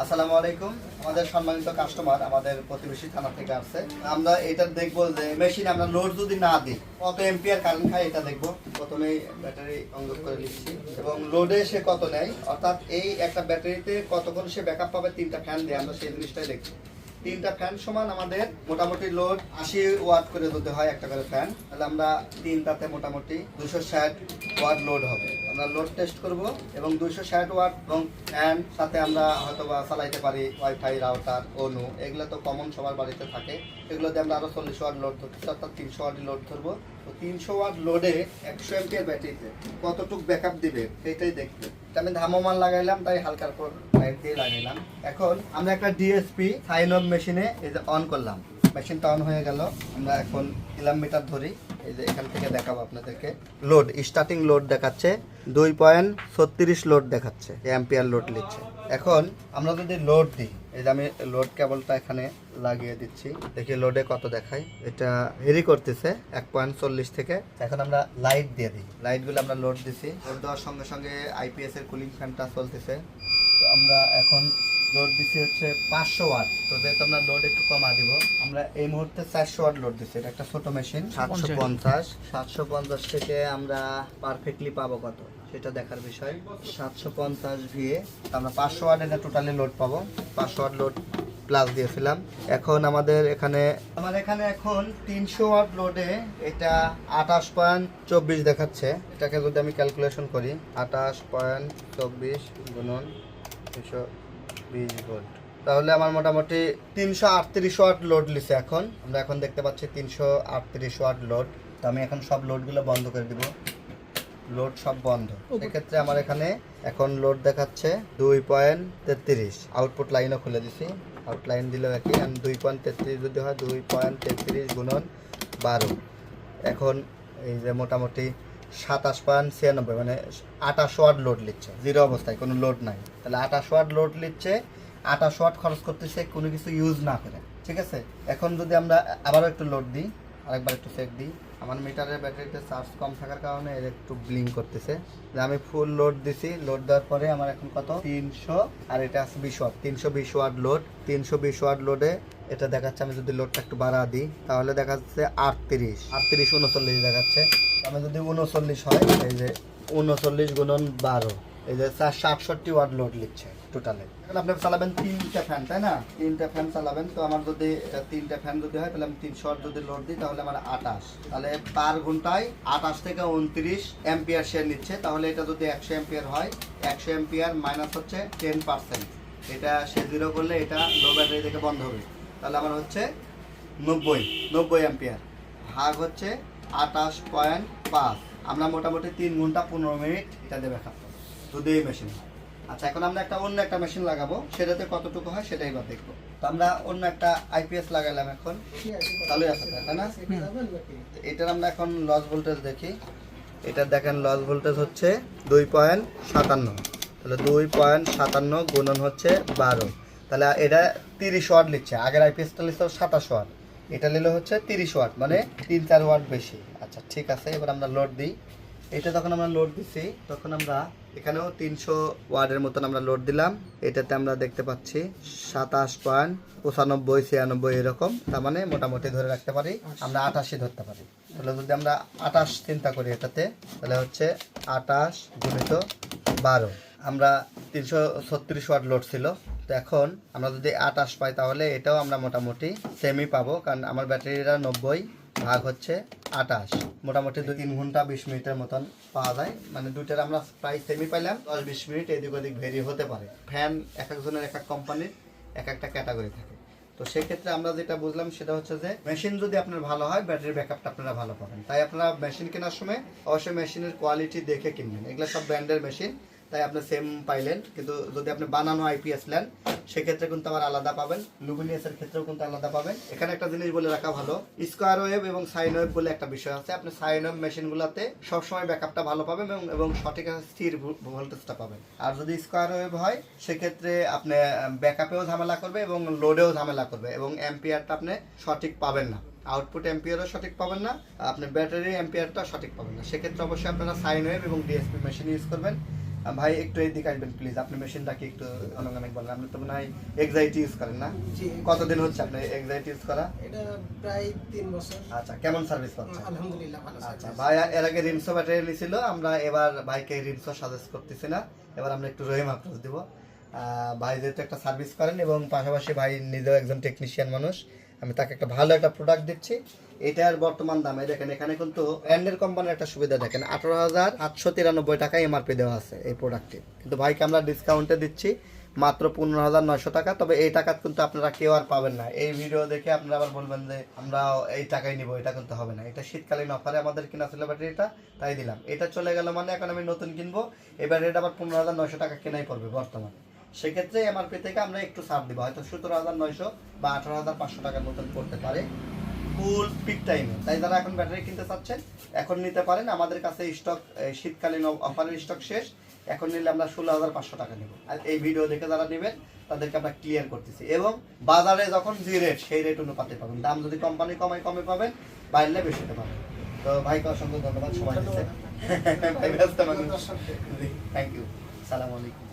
আসসালামু আলাইকুম। আমাদের সম্মানিত কাস্টমার আমাদের প্রতিবেশী থানা থেকে আসছে। আমরা এটা দেখবো যে মেশিন আমরা লোড যদি না দিই কত এম্পিয়ার কারেন্ট খায় এটা দেখবো। প্রথমেই ব্যাটারি সংযোগ করে নিচ্ছি এবং লোডে সে কত নেয়, অর্থাৎ এই একটা ব্যাটারিতে কতক্ষণ সে ব্যাকআপ পাবে। 3টা ফ্যান দিয়ে আমরা সেই জিনিসটাই দেখছি। 3টা ফ্যান সমান আমাদের মোটামুটি লোড 80 ওয়াট করে দিতে হয় একটা করে ফ্যান, তাহলে আমরা 3টাতে মোটামুটি 260 ওয়াট লোড হবে। আমরা লোড টেস্ট করব এবং 260 ওয়াট এবং ফ্যান সাথে আমরা হয়তো বা চালাইতে পারি ওয়াইফাই, রাউটার, অনু, এগুলো তো কমন সবার বাড়িতে থাকে। এগুলো দিয়ে আমরা আরো 40 ওয়াট লোড ধরছি, অর্থাৎ 300 ওয়াট লোড ধরবো। তো 300 ওয়াট লোডে 100 এম্পিয়ার ব্যাটারিতে কতটুকু ব্যাকআপ দিবে সেটাই দেখতে। আমি ধামমান লাগাইলাম, তাই হালকার পর লাইট দিয়ে লাগাইলাম। এখন আমরা একটা ডিএসপি সাইন অফ মেশিনে এই যে অন করলাম, মেশিনটা অন হয়ে গেল। আমরা এখন কিলোমিটার ধরি, এই যে এখান থেকে দেখাবো আপনাদেরকে। লোড স্টার্টিং লোড দেখাচ্ছে 2.36 লোড দেখাচ্ছে, অ্যাম্পিয়ার লোড নিচ্ছে। এখন আমরা যদি লোড দিই, এই যে আমি লোড কেবলটা এখানে লাগিয়ে দিচ্ছি, দেখি লোডে কত দেখায়। এটা ভেরি করতেছে 1.40 থেকে। এখন আমরা লাইট দিয়ে দিই, লাইটগুলো আমরা লোড দিছি। লোড দেওয়ার সঙ্গে সঙ্গে আইপিএস এর কুলিং ফ্যানটা চলতেছে। তো আমরা এখন লোড দিচ্ছি হচ্ছে 500 ওয়াট। তো যেহেতু আমরা লোড একটু কমা দিব, আমরা এই মুহূর্তে 400 ওয়াট লোড দিচ্ছি। এটা একটা ছোট মেশিন। 750 থেকে আমরা পারফেক্টলি পাবো কত সেটা দেখার বিষয়। 750 ভিএ আমরা 500 ওয়াট এটা টোটালি লোড পাবো। 500 ওয়াট লোড প্লাস দিয়েছিলাম। এখন আমাদের এখানে এখন 300 ওয়াট লোডে এটা 28.24 দেখাচ্ছে। এটাকে যদি আমি ক্যালকুলেশন করি, 28.24 গুণন 320 ভোল্ট, তাহলে আমার মোটামুটি 338 ওয়াট লোড লিছে। এখন আমরা দেখতে পাচ্ছি 338 ওয়াট লোড। তো আমি এখন সব লোডগুলো বন্ধ করে দিব, লোড সব বন্ধ। সেক্ষেত্রে আমার এখানে এখন লোড দেখাচ্ছে 2.33। আউটপুট লাইনও খুলে দিছি, আউট লাইন দিলেও একই। 2.33 যদি হয় 2.33 গুণন 12। এখন এই যে মোটামুটি 27.96 মানে 28 ওয়াট লোড নিচ্ছে জিরো অবস্থায়, কোনো লোড নাই। তাহলে 28 ওয়াট লোড নিচ্ছে, 28 ওয়াট খরচ করতেছে কোনো কিছু ইউজ না করে। ঠিক আছে, এখন যদি আমরা আবারও একটু লোড দিই, আরেকবার একটু চেক দিই, আমার মিটারের ব্যাটারিতে চার্জ কম থাকার কারণে এর একটু ব্লিঙ্ক করতেছে। যে আমি ফুল লোড দিছি, লোড দেওয়ার পরে আমার এখন কত 300 আর এটা আছে 20 ওয়াট, 320 ওয়াট লোড। 320 ওয়াট লোডে এটা দেখাচ্ছে, আমি যদি লোডটা একটু বাড়া দিই তাহলে দেখা যাচ্ছে 38 39 দেখাচ্ছে। আমি যদি 39 হয়, এই যে 39 গুণন 12, এই যে 67 ওয়াট লোড লিখছে টোটালে। এখন আপনি চালাবেন 3টা ফ্যান, তাই না? 3টা ফ্যান চালাবেন। তো আমার যদি 3টা ফ্যান যদি হয়, তাহলে আমি 300 ওয়াট যদি লোড দিই তাহলে আমার 28, তাহলে পার ঘন্টায় 28 থেকে 29 অ্যাম্পিয়ার সে নিচ্ছে। তাহলে এটা যদি 100 অ্যাম্পিয়ার হয়, 100 অ্যাম্পিয়ার মাইনাস হচ্ছে 10%, এটা সে জিরো করলে এটা লো ব্যাটারি থেকে বন্ধ হবে। তাহলে আমার হচ্ছে 90 অ্যাম্পিয়ার, ভাগ হচ্ছে 28.5। আমরা মোটামুটি 3 ঘন্টা 15 মিনিট এটা দেবে খাবো যদি এই মেশিন হয়। আচ্ছা, এখন আমরা অন্য একটা মেশিন লাগাবো, সেটাতে কতটুকু হয় সেটাই এবার দেখবো। তো আমরা অন্য একটা আইপিএস লাগাইলাম, এখন ভালোই আছে তাই না? এটার আমরা এখন লস ভোল্টেজ দেখি। এটা দেখেন লস ভোল্টেজ হচ্ছে 2.57, তাহলে 2.57 গুণন হচ্ছে 12, তাহলে এটা 30 ওয়াট লিখছে। আগের আইপিএসটা লিখছে 27 ওয়াট, এটা নিলে হচ্ছে 30 ওয়াট, মানে 3-4 ওয়াট বেশি। আচ্ছা ঠিক আছে, এবার আমরা লোড দিই। এটা যখন আমরা লোড দিছি তখন আমরা এখানেও 300 ওয়াটের মতন আমরা লোড দিলাম। এটাতে আমরা দেখতে পাচ্ছি 27.95 96 এরকম। তার মানে মোটামুটি ধরে রাখতে পারি আমরা 88 ধরতে পারি। তাহলে যদি আমরা 28 চিন্তা করি এটাতে, তাহলে হচ্ছে 28 গুণিত 12। আমরা 336 ওয়াট লোড ছিল। তো এখন আমরা যদি 28 পাই তাহলে এটাও আমরা মোটামুটি সেমই পাবো, কারণ আমার ব্যাটারিটা 90 ভাগ হচ্ছে 28, মোটামুটি 2-3 ঘন্টা 20 মিনিটের মতন পাওয়া যায়। মানে দুইটার আমরা প্রায় সেমি পাইলাম। 10-20 মিনিট এদিক ওদিক ভেরি হতে পারে। ফ্যান এক একজনের এক এক কোম্পানির এক একটা ক্যাটাগরি থাকে। তো সেক্ষেত্রে আমরা যেটা বুঝলাম সেটা হচ্ছে যে মেশিন যদি আপনার ভালো হয়, ব্যাটারির ব্যাকআপটা আপনারা ভালো পাবেন। তাই আপনারা মেশিন কেনার সময় অবশ্যই মেশিনের কোয়ালিটি দেখে কিনবেন। এগুলো সব ব্র্যান্ডের মেশিন, তাই আপনি সেম পাইলেন। কিন্তু যদি আপনি বানানো আইপিএস নেন সেক্ষেত্রে কিন্তু আবার আলাদা পাবেন, লুমিনিয়াসের ক্ষেত্রেও কিন্তু আলাদা পাবেন। এখানে একটা জিনিস বলে রাখা ভালো, স্কোয়ার ওয়েভ এবং সাইন ওয়েভ বলে একটা বিষয় আছে। আপনি সাইন ওয়েভ মেশিনগুলোতে সবসময় ব্যাকআপটা ভালো পাবেন এবং সঠিক স্থির ভোল্টেজটা পাবেন। আর যদি স্কোয়ার ওয়েভ হয় সেক্ষেত্রে আপনি ব্যাকআপেও ঝামেলা করবে এবং লোডেও ঝামেলা করবে এবং অ্যাম্পিয়ারটা আপনি সঠিক পাবেন না। আউটপুট অ্যাম্পিয়ারও সঠিক পাবেন না, আপনি ব্যাটারি অ্যাম্পিয়ারটা সঠিক পাবেন না। সেক্ষেত্রে অবশ্যই আপনারা সাইন ওয়েভ এবং ডিএসপি মেশিন ইউজ করবেন। ভাই একটু এইদিকে আসবেন প্লিজ, আপনি মেশিনটাকে একটু অনেক বলেন। আপনি তো মনে হয় এক্সাইটি ইউজ করেন না? জি। কতদিন হচ্ছে আপনি এক্সাইটি ইউজ করা? এটা প্রায় 3 বছর। আচ্ছা, কেমন সার্ভিস পাচ্ছেন? আলহামদুলিল্লাহ ভালো আচ্ছা সার্ভিস। ভাই এর আগে রিমসো ব্যাটারি নিছিল, আমরা এবার ভাইকে রিমসো সাজেস্ট করতেছি না, এবার আমরা একটু রহিম আপ্রোচ দিব। ভাই যেহেতু একটা সার্ভিস করেন এবং পাশাপাশি ভাই নিজেও একজন টেকনিশিয়ান মানুষ, আমি তাকে একটা ভালো একটা প্রোডাক্ট দিচ্ছি। এটার বর্তমান দামে দেখেন, এখানে কিন্তু ব্র্যান্ডের কোম্পানির একটা সুবিধা দেখেন, 18,793 টাকা এমআরপি দেওয়া আছে এই প্রোডাক্টে, কিন্তু ভাইকে আমরা ডিসকাউন্টে দিচ্ছি মাত্র 15,900 টাকা। তবে এই টাকা কিন্তু আপনারা কেউ আর পাবেন না। এই ভিডিও দেখে আপনারা আবার বলবেন যে আমরা এই টাকাই নিব, এটা কিন্তু হবে না। এটা শীতকালীন অফারে আমাদের কিনা ছিল ব্যাটারিটা, তাই দিলাম। এটা চলে গেল মানে এখন আমি নতুন কিনবো, এই ব্যাটারিটা আবার 15,900 টাকা কেনাই পড়বে বর্তমানে। সেক্ষেত্রে এমআরপি থেকে আমরা একটু ছাড় দিব, হয়তো 17,900 বা 18,500 টাকার মতন পড়তে পারে ফুল পিক টাইমে। তাই যারা এখন ব্যাটারি কিনতে চাচ্ছেন এখন নিতে পারেন, আমাদের কাছে স্টক শীতকালীন অফারের স্টক শেষ, এখন নিলে আমরা 16,500 টাকা নেব। আর এই ভিডিও দেখে যারা নেবেন তাদেরকে আমরা ক্লিয়ার করতেছি, এবং বাজারে যখন যে রেট সেই রেট অনুপাতে পাবেন। দাম যদি কোম্পানি কমে পাবেন, বাইরে বেশিতে পাবেন। তো ভাইকে অসংখ্য ধন্যবাদ সময় দিচ্ছে। ভাই ব্যস্ত মানুষ, থ্যাংক ইউ, সালাম আলাইকুম।